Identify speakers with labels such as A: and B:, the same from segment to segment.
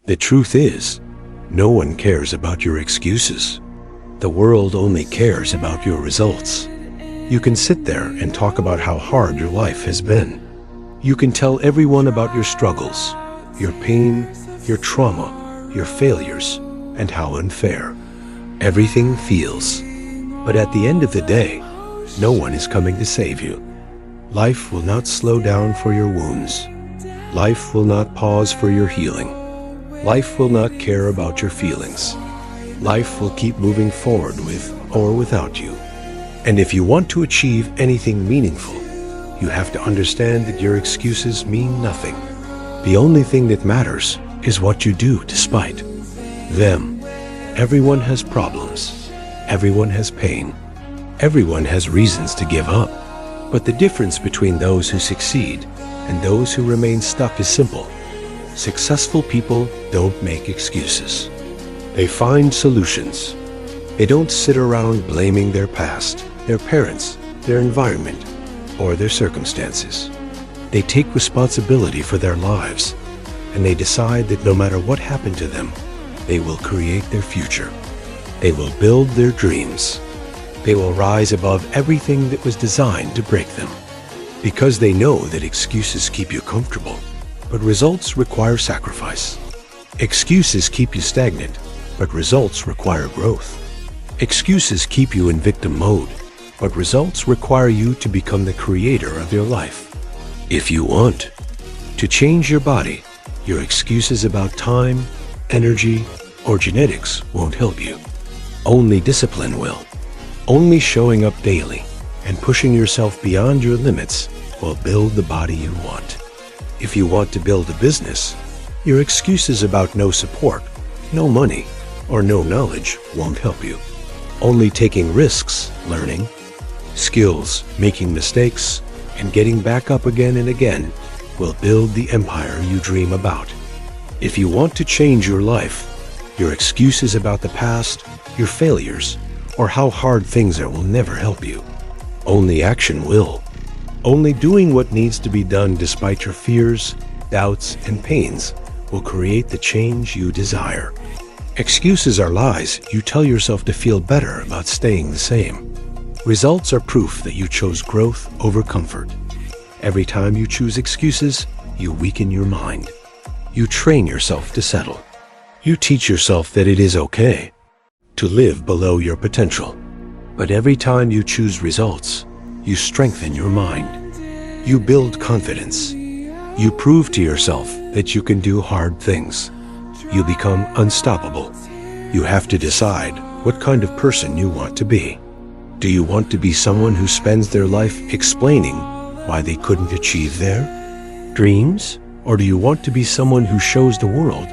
A: The truth is, no one cares about your excuses. The world only cares about your results. You can sit there and talk about how hard your life has been. You can tell everyone about your struggles, your pain, your trauma, your failures, and how unfair everything feels. But at the end of the day, no one is coming to save you. Life will not slow down for your wounds. Life will not pause for your healing. Life will not care about your feelings. Life will keep moving forward with or without you. And if you want to achieve anything meaningful, you have to understand that your excuses mean nothing. The only thing that matters is what you do despite them. Everyone has problems. Everyone has pain. Everyone has reasons to give up. But the difference between those who succeed and those who remain stuck is simple. Successful people don't make excuses. They find solutions. They don't sit around blaming their past, their parents, their environment, or their circumstances. They take responsibility for their lives, and they decide that no matter what happened to them, they will create their future. They will build their dreams. They will rise above everything that was designed to break them. Because they know that excuses keep you comfortable, but results require sacrifice. Excuses keep you stagnant, but results require growth. Excuses keep you in victim mode, but results require you to become the creator of your life. If you want to change your body, your excuses about time, energy, or genetics won't help you. Only discipline will. Only showing up daily and pushing yourself beyond your limits will build the body you want. If you want to build a business, your excuses about no support, no money, or no knowledge won't help you. Only taking risks, learning, skills, making mistakes, and getting back up again and again will build the empire you dream about. If you want to change your life, your excuses about the past, your failures, or how hard things are will never help you. Only action will. Only doing what needs to be done despite your fears, doubts, and pains will create the change you desire. Excuses are lies you tell yourself to feel better about staying the same. Results are proof that you chose growth over comfort. Every time you choose excuses, you weaken your mind. You train yourself to settle. You teach yourself that it is okay to live below your potential. But every time you choose results, you strengthen your mind. You build confidence. You prove to yourself that you can do hard things. You become unstoppable. You have to decide what kind of person you want to be. Do you want to be someone who spends their life explaining why they couldn't achieve their dreams? Or do you want to be someone who shows the world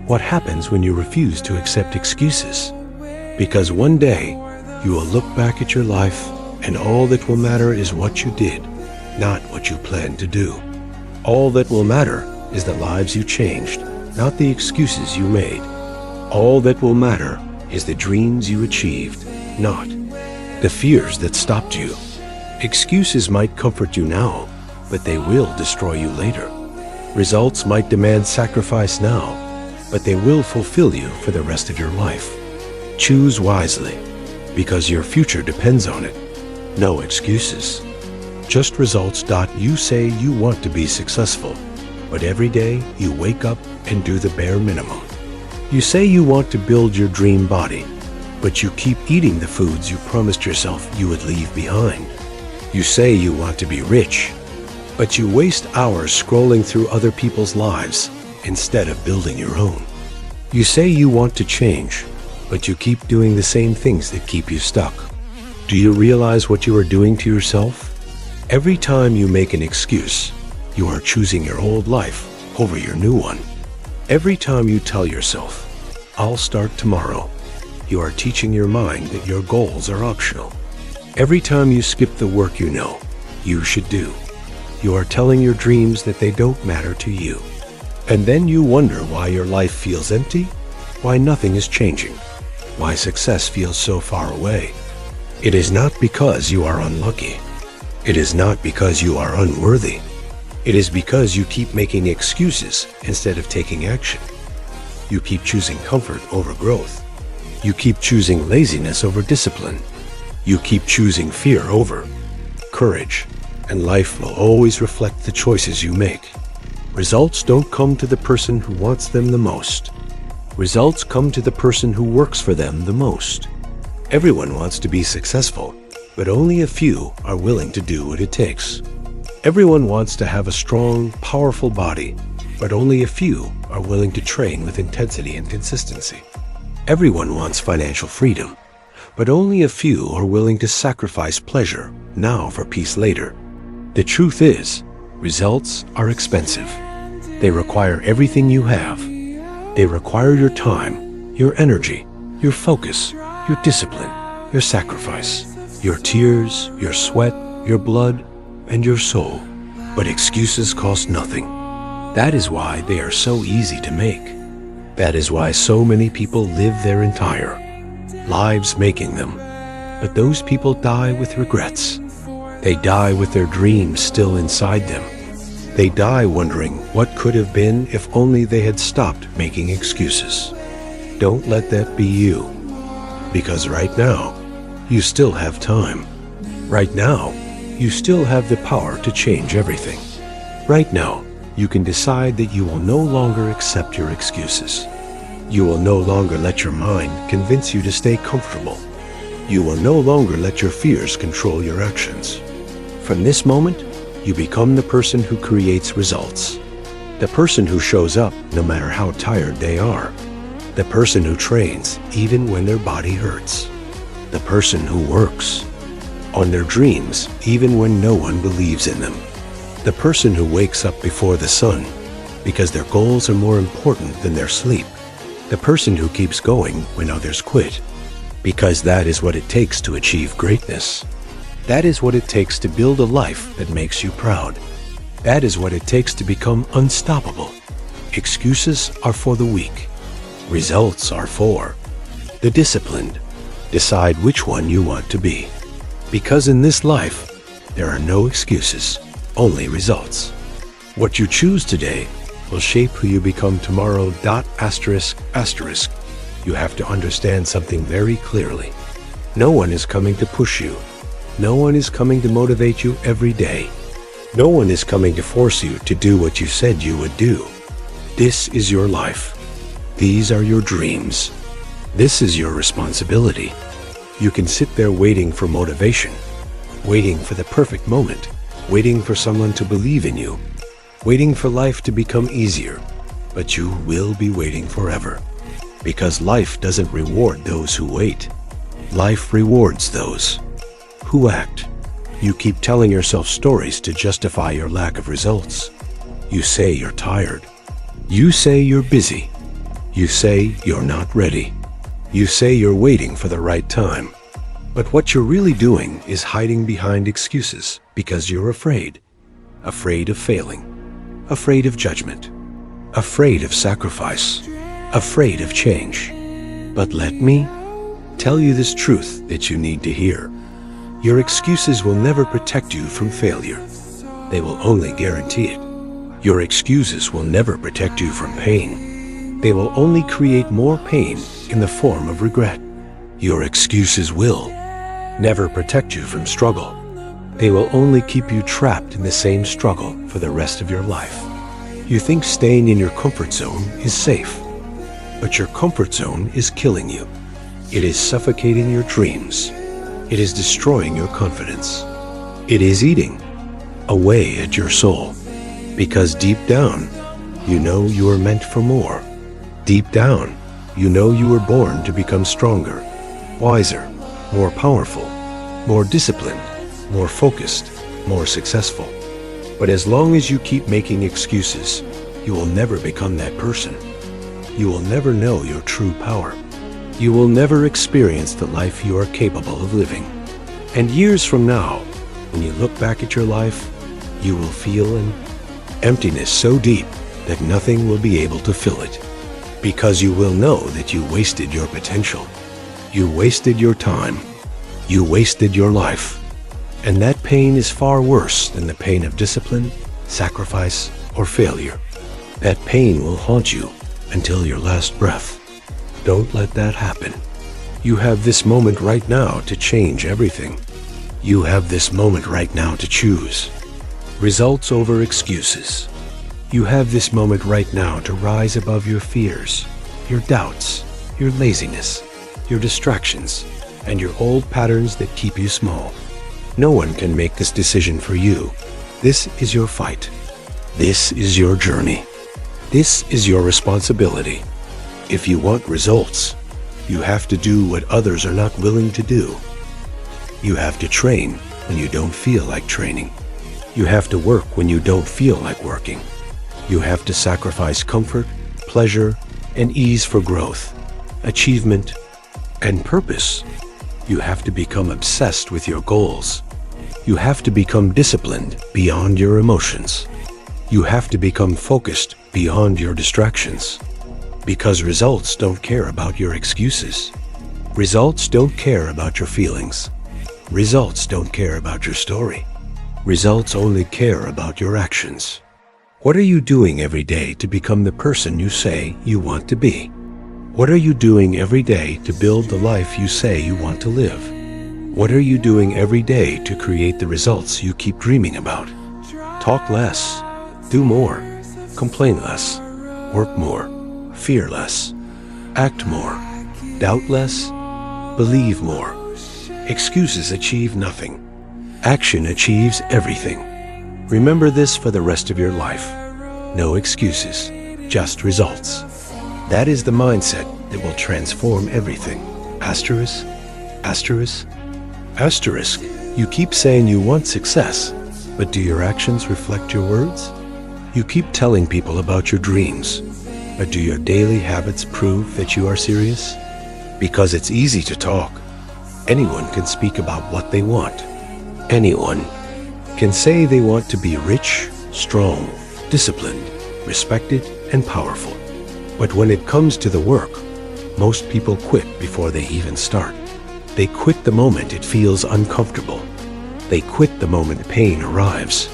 A: what happens when you refuse to accept excuses? Because one day, you will look back at your life and all that will matter is what you did, not what you planned to do. All that will matter is the lives you changed, not the excuses you made. All that will matter is the dreams you achieved, not the fears that stopped you. Excuses might comfort you now, but they will destroy you later. Results might demand sacrifice now, but they will fulfill you for the rest of your life. Choose wisely, because your future depends on it. No excuses. Just results. You say you want to be successful, but every day you wake up and do the bare minimum. You say you want to build your dream body, but you keep eating the foods you promised yourself you would leave behind. You say you want to be rich, but you waste hours scrolling through other people's lives instead of building your own. You say you want to change, but you keep doing the same things that keep you stuck. Do you realize what you are doing to yourself? Every time you make an excuse, you are choosing your old life over your new one. Every time you tell yourself, "I'll start tomorrow," you are teaching your mind that your goals are optional. Every time you skip the work you know you should do, you are telling your dreams that they don't matter to you. And then you wonder why your life feels empty, why nothing is changing, why success feels so far away. It is not because you are unlucky. It is not because you are unworthy. It is because you keep making excuses instead of taking action. You keep choosing comfort over growth. You keep choosing laziness over discipline. You keep choosing fear over courage. And life will always reflect the choices you make. Results don't come to the person who wants them the most. Results come to the person who works for them the most. Everyone wants to be successful, but only a few are willing to do what it takes. Everyone wants to have a strong, powerful body, but only a few are willing to train with intensity and consistency. Everyone wants financial freedom, but only a few are willing to sacrifice pleasure now for peace later. The truth is, results are expensive. They require everything you have. They require your time, your energy, your focus, your discipline, your sacrifice, your tears, your sweat, your blood, and your soul. But excuses cost nothing. That is why they are so easy to make. That is why so many people live their entire lives making them. But those people die with regrets. They die with their dreams still inside them. They die wondering what could have been if only they had stopped making excuses. Don't let that be you. Because right now, you still have time. Right now, you still have the power to change everything. Right now, you can decide that you will no longer accept your excuses. You will no longer let your mind convince you to stay comfortable. You will no longer let your fears control your actions. From this moment, you become the person who creates results. The person who shows up no matter how tired they are. The person who trains even when their body hurts. The person who works on their dreams even when no one believes in them. The person who wakes up before the sun because their goals are more important than their sleep. The person who keeps going when others quit, because that is what it takes to achieve greatness. That is what it takes to build a life that makes you proud. That is what it takes to become unstoppable. Excuses are for the weak. Results are for the disciplined. Decide which one you want to be. Because in this life, there are no excuses, only results. What you choose today will shape who you become tomorrow. Asterisk, asterisk. You have to understand something very clearly. No one is coming to push you. No one is coming to motivate you every day. No one is coming to force you to do what you said you would do. This is your life. These are your dreams. This is your responsibility. You can sit there waiting for motivation, waiting for the perfect moment, waiting for someone to believe in you, waiting for life to become easier, but you will be waiting forever. Because life doesn't reward those who wait. Life rewards those who act. You keep telling yourself stories to justify your lack of results. You say you're tired. You say you're busy. You say you're not ready. You say you're waiting for the right time. But what you're really doing is hiding behind excuses because you're afraid. Afraid of failing. Afraid of judgment. Afraid of sacrifice. Afraid of change. But let me tell you this truth that you need to hear. Your excuses will never protect you from failure. They will only guarantee it. Your excuses will never protect you from pain. They will only create more pain in the form of regret. Your excuses will never protect you from struggle. They will only keep you trapped in the same struggle for the rest of your life. You think staying in your comfort zone is safe, but your comfort zone is killing you. It is suffocating your dreams. It is destroying your confidence. It is eating away at your soul. Because deep down, you know you are meant for more. Deep down, you know you were born to become stronger, wiser, more powerful, more disciplined, more focused, more successful. But as long as you keep making excuses, you will never become that person. You will never know your true power. You will never experience the life you are capable of living. And years from now, when you look back at your life, you will feel an emptiness so deep that nothing will be able to fill it. Because you will know that you wasted your potential. You wasted your time. You wasted your life. And that pain is far worse than the pain of discipline, sacrifice, or failure. That pain will haunt you until your last breath. Don't let that happen. You have this moment right now to change everything. You have this moment right now to choose results over excuses. You have this moment right now to rise above your fears, your doubts, your laziness, your distractions, and your old patterns that keep you small. No one can make this decision for you. This is your fight. This is your journey. This is your responsibility. If you want results, you have to do what others are not willing to do. You have to train when you don't feel like training. You have to work when you don't feel like working. You have to sacrifice comfort, pleasure, and ease for growth, achievement, and purpose. You have to become obsessed with your goals. You have to become disciplined beyond your emotions. You have to become focused beyond your distractions. Because results don't care about your excuses. Results don't care about your feelings. Results don't care about your story. Results only care about your actions. What are you doing every day to become the person you say you want to be? What are you doing every day to build the life you say you want to live? What are you doing every day to create the results you keep dreaming about? Talk less, do more, complain less, work more, fear less, act more, doubt less, believe more. Excuses achieve nothing. Action achieves everything. Remember this for the rest of your life. No excuses, just results. That is the mindset that will transform everything. Asterisk, asterisk, asterisk. You keep saying you want success, but do your actions reflect your words? You keep telling people about your dreams, but do your daily habits prove that you are serious? Because it's easy to talk. Anyone can speak about what they want. Anyone can say they want to be rich, strong, disciplined, respected, and powerful. But when it comes to the work, most people quit before they even start. They quit the moment it feels uncomfortable. They quit the moment pain arrives.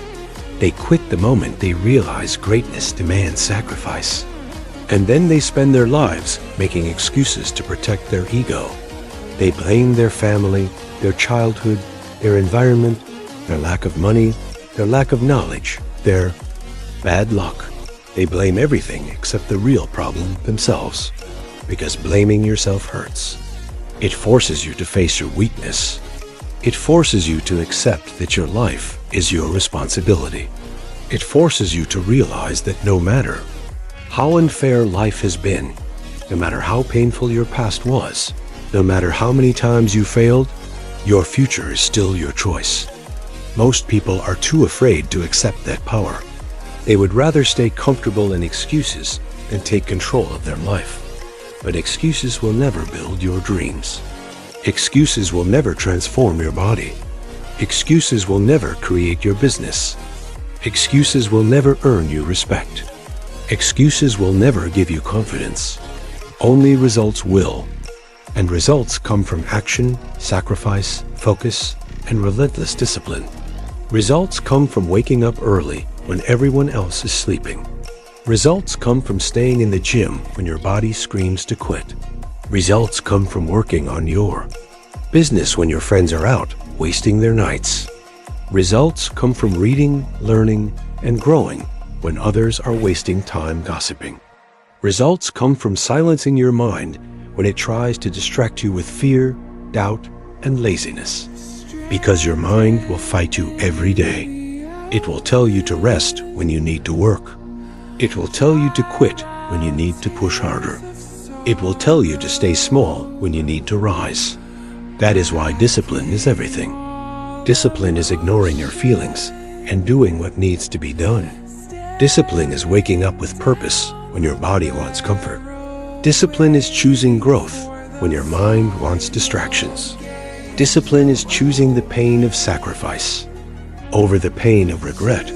A: They quit the moment they realize greatness demands sacrifice. And then they spend their lives making excuses to protect their ego. They blame their family, their childhood, their environment, their lack of money, their lack of knowledge, their bad luck. They blame everything except the real problem themselves. Because blaming yourself hurts. It forces you to face your weakness. It forces you to accept that your life is your responsibility. It forces you to realize that no matter how unfair life has been, no matter how painful your past was, no matter how many times you failed, your future is still your choice. Most people are too afraid to accept that power. They would rather stay comfortable in excuses than take control of their life. But excuses will never build your dreams. Excuses will never transform your body. Excuses will never create your business. Excuses will never earn you respect. Excuses will never give you confidence. Only results will. And results come from action, sacrifice, focus, and relentless discipline. Results come from waking up early when everyone else is sleeping. Results come from staying in the gym when your body screams to quit. Results come from working on your business when your friends are out, wasting their nights. Results come from reading, learning, and growing when others are wasting time gossiping. Results come from silencing your mind when it tries to distract you with fear, doubt, and laziness. Because your mind will fight you every day. It will tell you to rest when you need to work. It will tell you to quit when you need to push harder. It will tell you to stay small when you need to rise. That is why discipline is everything. Discipline is ignoring your feelings and doing what needs to be done. Discipline is waking up with purpose when your body wants comfort. Discipline is choosing growth when your mind wants distractions. Discipline is choosing the pain of sacrifice over the pain of regret,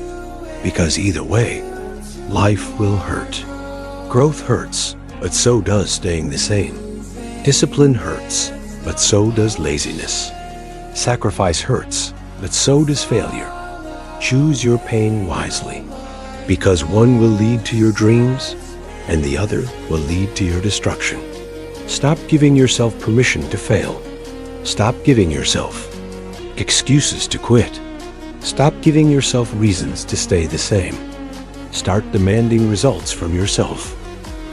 A: because either way, life will hurt. Growth hurts, but so does staying the same. Discipline hurts, but so does laziness. Sacrifice hurts, but so does failure. Choose your pain wisely, because one will lead to your dreams, and the other will lead to your destruction. Stop giving yourself permission to fail. Stop giving yourself excuses to quit. Stop giving yourself reasons to stay the same. Start demanding results from yourself.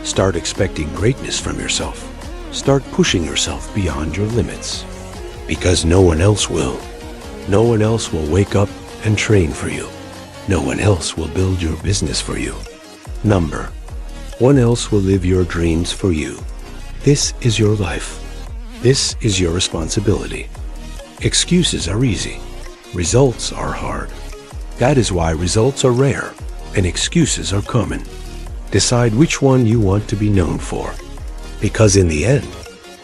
A: Start expecting greatness from yourself. Start pushing yourself beyond your limits. Because no one else will. No one else will wake up and train for you. No one else will build your business for you. Number one else will live your dreams for you. This is your life. This is your responsibility. Excuses are easy. Results are hard. That is why results are rare and excuses are common. Decide which one you want to be known for. Because in the end,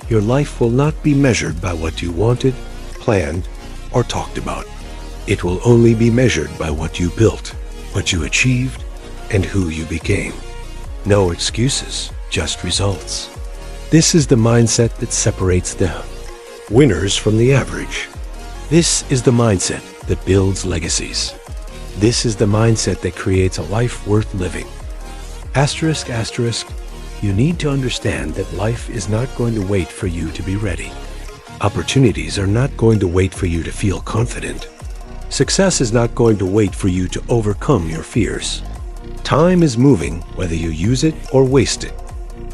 A: your life will not be measured by what you wanted, planned, or talked about. It will only be measured by what you built, what you achieved, and who you became. No excuses, just results. This is the mindset that separates the winners from the average. This is the mindset that builds legacies. This is the mindset that creates a life worth living. Asterisk, asterisk, you need to understand that life is not going to wait for you to be ready. Opportunities are not going to wait for you to feel confident. Success is not going to wait for you to overcome your fears. Time is moving whether you use it or waste it.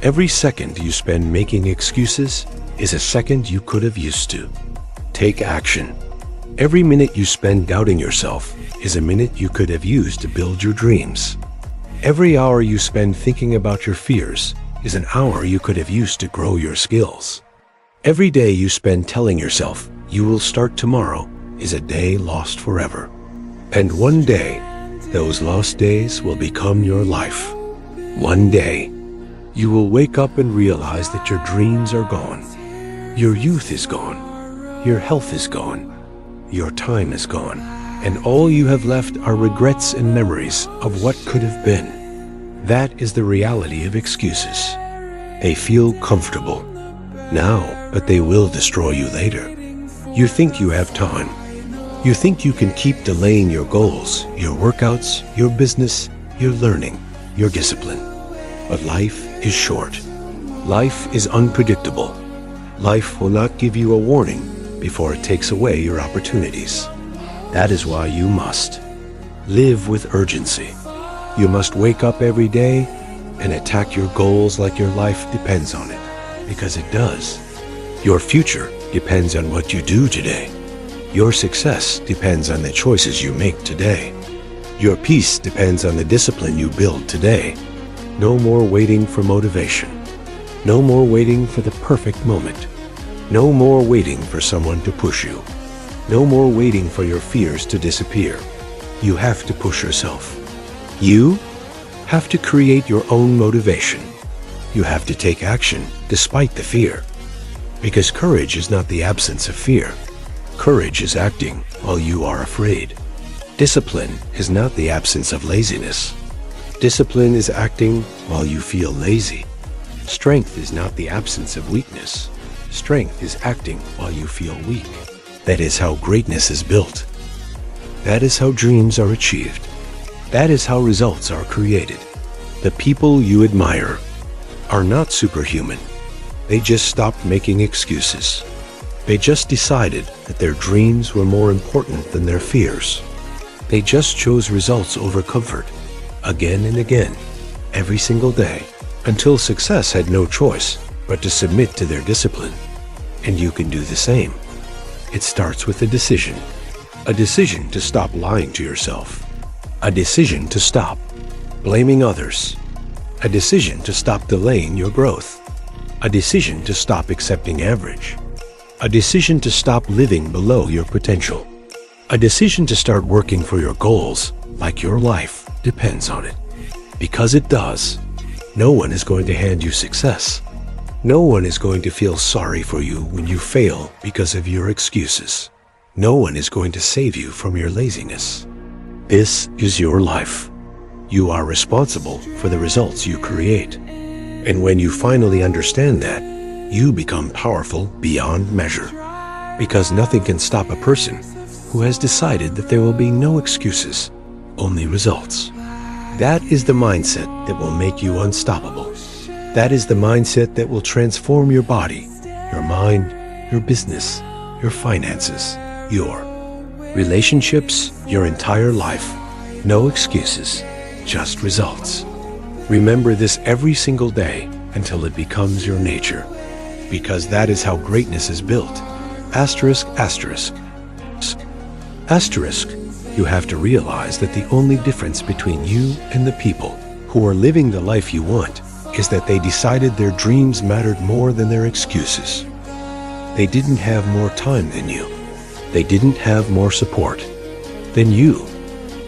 A: Every second you spend making excuses is a second you could have used to. Take action. Every minute you spend doubting yourself is a minute you could have used to build your dreams. Every hour you spend thinking about your fears is an hour you could have used to grow your skills. Every day you spend telling yourself you will start tomorrow is a day lost forever. And one day, those lost days will become your life. One day, you will wake up and realize that your dreams are gone. Your youth is gone. Your health is gone. Your time is gone. And all you have left are regrets and memories of what could have been. That is the reality of excuses. They feel comfortable now, but they will destroy you later. You think you have time. You think you can keep delaying your goals, your workouts, your business, your learning, your discipline. But life is short. Life is unpredictable. Life will not give you a warning before it takes away your opportunities. That is why you must live with urgency. You must wake up every day and attack your goals like your life depends on it, because it does. Your future depends on what you do today. Your success depends on the choices you make today. Your peace depends on the discipline you build today. No more waiting for motivation. No more waiting for the perfect moment. No more waiting for someone to push you. No more waiting for your fears to disappear. You have to push yourself. You have to create your own motivation. You have to take action despite the fear. Because courage is not the absence of fear. Courage is acting while you are afraid. Discipline is not the absence of laziness. Discipline is acting while you feel lazy. Strength is not the absence of weakness. Strength is acting while you feel weak. That is how greatness is built. That is how dreams are achieved. That is how results are created. The people you admire are not superhuman. They just stopped making excuses. They just decided that their dreams were more important than their fears. They just chose results over comfort, again and again, every single day, until success had no choice but to submit to their discipline. And you can do the same. It starts with a decision to stop lying to yourself, a decision to stop blaming others, a decision to stop delaying your growth, a decision to stop accepting average, a decision to stop living below your potential, a decision to start working for your goals like your life depends on it. Because it does. No one is going to hand you success. No one is going to feel sorry for you when you fail because of your excuses. No one is going to save you from your laziness. This is your life. You are responsible for the results you create. And when you finally understand that, you become powerful beyond measure. Because nothing can stop a person who has decided that there will be no excuses, only results. That is the mindset that will make you unstoppable. That is the mindset that will transform your body, your mind, your business, your finances, your relationships, your entire life. No excuses, just results. Remember this every single day until it becomes your nature, because that is how greatness is built. Asterisk, asterisk. Asterisk, you have to realize that the only difference between you and the people who are living the life you want is that they decided their dreams mattered more than their excuses. They didn't have more time than you. They didn't have more support than you.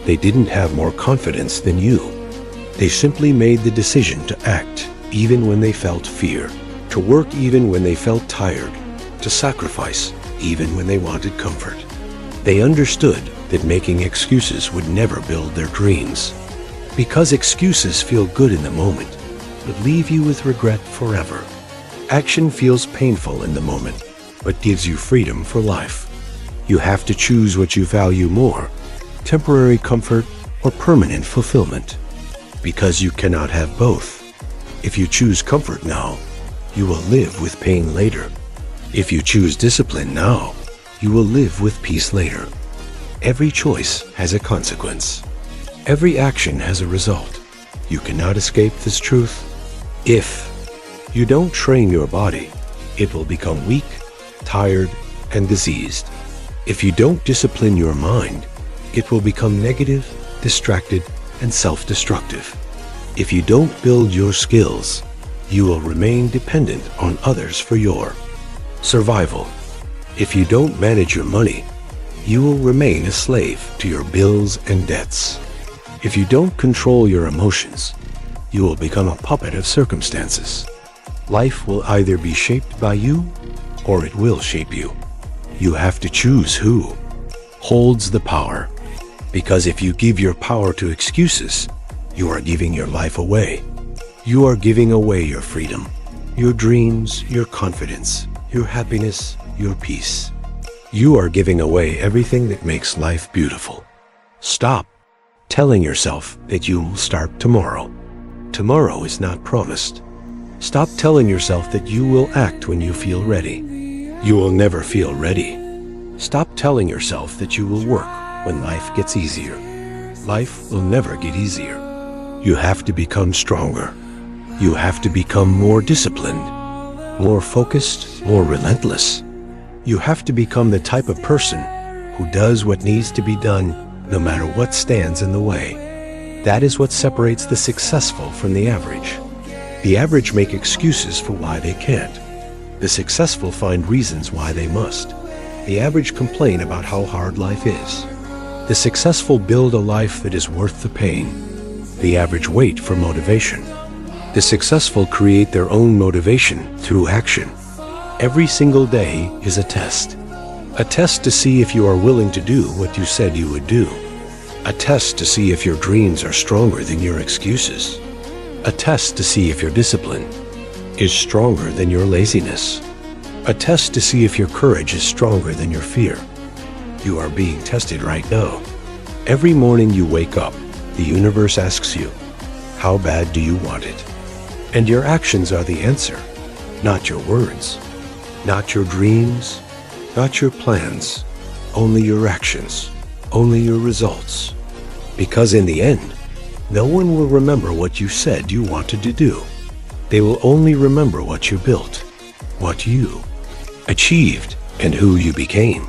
A: They didn't have more confidence than you. They simply made the decision to act even when they felt fear, to work even when they felt tired, to sacrifice even when they wanted comfort. They understood that making excuses would never build their dreams, because excuses feel good in the moment, but leave you with regret forever. Action feels painful in the moment, but gives you freedom for life. You have to choose what you value more, temporary comfort or permanent fulfillment, because you cannot have both. If you choose comfort now, you will live with pain later. If you choose discipline now, you will live with peace later. Every choice has a consequence. Every action has a result. You cannot escape this truth. If you don't train your body, it will become weak, tired, and diseased. If you don't discipline your mind, it will become negative, distracted, and self-destructive. If you don't build your skills, you will remain dependent on others for your survival. If you don't manage your money, you will remain a slave to your bills and debts. If you don't control your emotions, you will become a puppet of circumstances. Life will either be shaped by you, or it will shape you. You have to choose who holds the power, because if you give your power to excuses, you are giving your life away. You are giving away your freedom, your dreams, your confidence, your happiness, your peace. You are giving away everything that makes life beautiful. Stop telling yourself that you will start tomorrow. Tomorrow is not promised. Stop telling yourself that you will act when you feel ready. You will never feel ready. Stop telling yourself that you will work when life gets easier. Life will never get easier. You have to become stronger. You have to become more disciplined, more focused, more relentless. You have to become the type of person who does what needs to be done no matter what stands in the way. That is what separates the successful from the average. The average make excuses for why they can't. The successful find reasons why they must. The average complain about how hard life is. The successful build a life that is worth the pain. The average wait for motivation. The successful create their own motivation through action. Every single day is a test to see if you are willing to do what you said you would do. A test to see if your dreams are stronger than your excuses. A test to see if your discipline is stronger than your laziness. A test to see if your courage is stronger than your fear. You are being tested right now. Every morning you wake up, the universe asks you, how bad do you want it? And your actions are the answer, not your words, not your dreams, not your plans, only your actions, only your results. Because in the end, no one will remember what you said you wanted to do. They will only remember what you built, what you achieved, and who you became.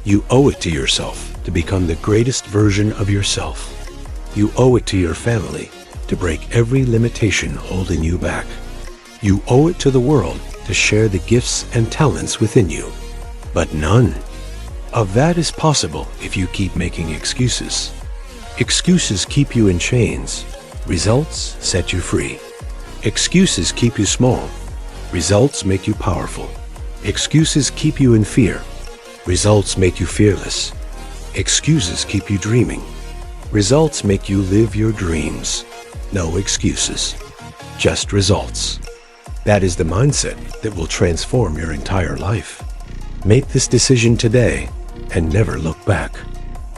A: You owe it to yourself to become the greatest version of yourself. You owe it to your family to break every limitation holding you back. You owe it to the world to share the gifts and talents within you. But none of that is possible if you keep making excuses. Excuses keep you in chains. Results set you free. Excuses keep you small. Results make you powerful. Excuses keep you in fear. Results make you fearless. Excuses keep you dreaming. Results make you live your dreams. No excuses, just results. That is the mindset that will transform your entire life. Make this decision today and never look back.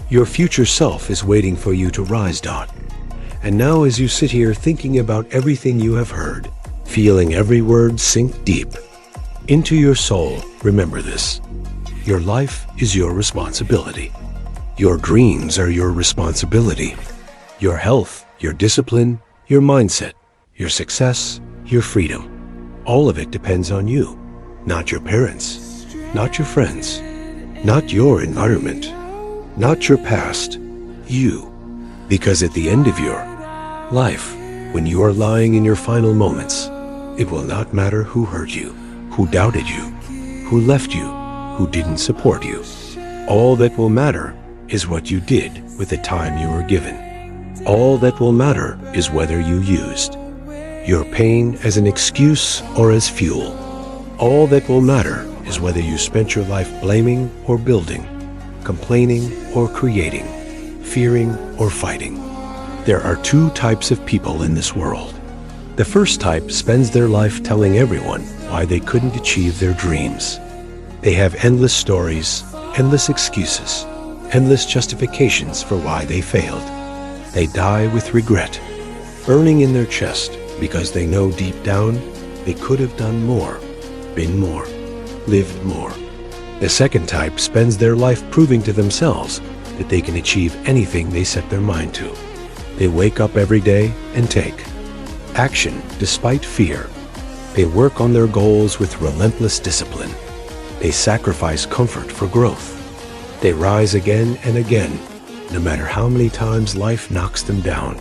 A: Your future self is waiting for you to rise, Dot. And now as you sit here thinking about everything you have heard, feeling every word sink deep into your soul. Remember this: your life is your responsibility. Your dreams are your responsibility. Your health, your discipline, your mindset, your success, your freedom, all of it depends on you, not your parents, not your friends, not your environment, not your past, you. Because at the end of your life, when you are lying in your final moments, it will not matter who hurt you, who doubted you, who left you, who didn't support you. All that will matter is what you did with the time you were given. All that will matter is whether you used your pain as an excuse or as fuel. All that will matter is whether you spent your life blaming or building, complaining or creating, fearing or fighting. There are two types of people in this world. The first type spends their life telling everyone why they couldn't achieve their dreams. They have endless stories, endless excuses, endless justifications for why they failed. They die with regret, burning in their chest because they know deep down they could have done more, been more, lived more. The second type spends their life proving to themselves that they can achieve anything they set their mind to. They wake up every day and take action despite fear. They work on their goals with relentless discipline. They sacrifice comfort for growth. They rise again and again, no matter how many times life knocks them down.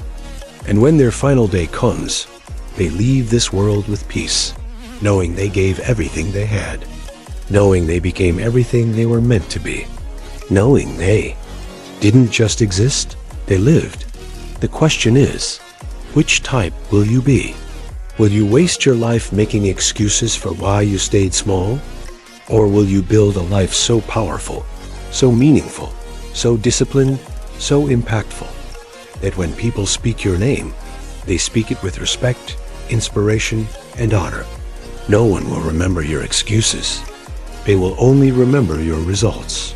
A: And when their final day comes, they leave this world with peace, knowing they gave everything they had, knowing they became everything they were meant to be, knowing they didn't just exist, they lived. The question is, which type will you be? Will you waste your life making excuses for why you stayed small? Or will you build a life so powerful, so meaningful, so disciplined, so impactful, that when people speak your name, they speak it with respect, inspiration, and honor? No one will remember your excuses. They will only remember your results.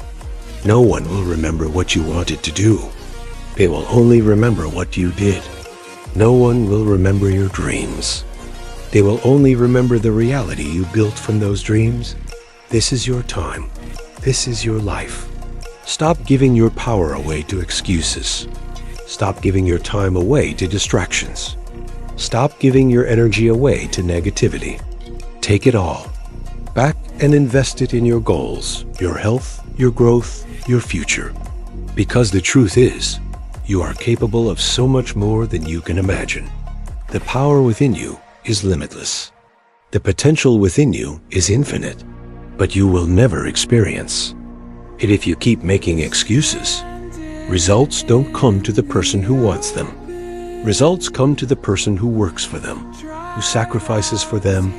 A: No one will remember what you wanted to do. They will only remember what you did. No one will remember your dreams. They will only remember the reality you built from those dreams. This is your time. This is your life. Stop giving your power away to excuses. Stop giving your time away to distractions. Stop giving your energy away to negativity. Take it all back and invest it in your goals, your health, your growth, your future. Because the truth is, you are capable of so much more than you can imagine. The power within you is limitless. The potential within you is infinite, but you will never experience it if you keep making excuses. Results don't come to the person who wants them. Results come to the person who works for them, who sacrifices for them,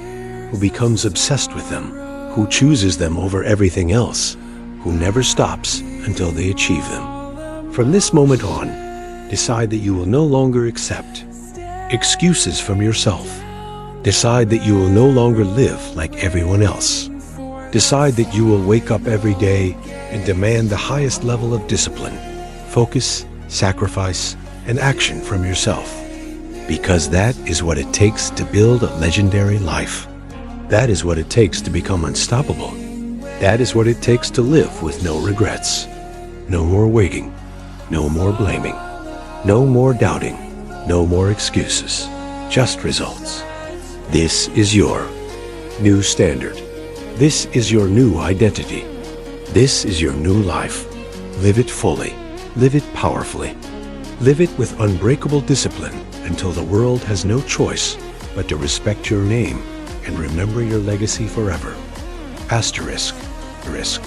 A: who becomes obsessed with them, who chooses them over everything else, who never stops until they achieve them. From this moment on, decide that you will no longer accept excuses from yourself. Decide that you will no longer live like everyone else. Decide that you will wake up every day and demand the highest level of discipline, focus, sacrifice, and action from yourself. Because that is what it takes to build a legendary life. That is what it takes to become unstoppable. That is what it takes to live with no regrets. No more waiting. No more blaming. No more doubting. No more excuses. Just results. This is your new standard. This is your new identity. This is your new life. Live it fully. Live it powerfully. Live it with unbreakable discipline until the world has no choice but to respect your name and remember your legacy forever. Asterisk. Risk.